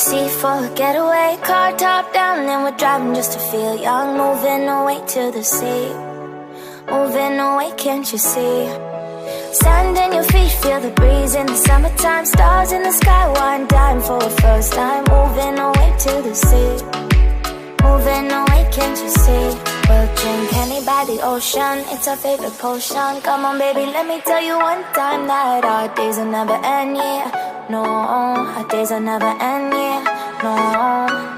sea for a getaway. Car top down and we're driving just to feel young. Moving away to the sea, moving away, can't you see? Sand in your feet, feel the breeze in the summertime. Stars in the sky, one dime for a first time. Moving away to the sea, moving away, can't you see? We'll drink honey by the ocean, it's our favorite potion. Come on baby, let me tell you one time that our days will never end, yeah. No, our days will never end, yeah. No.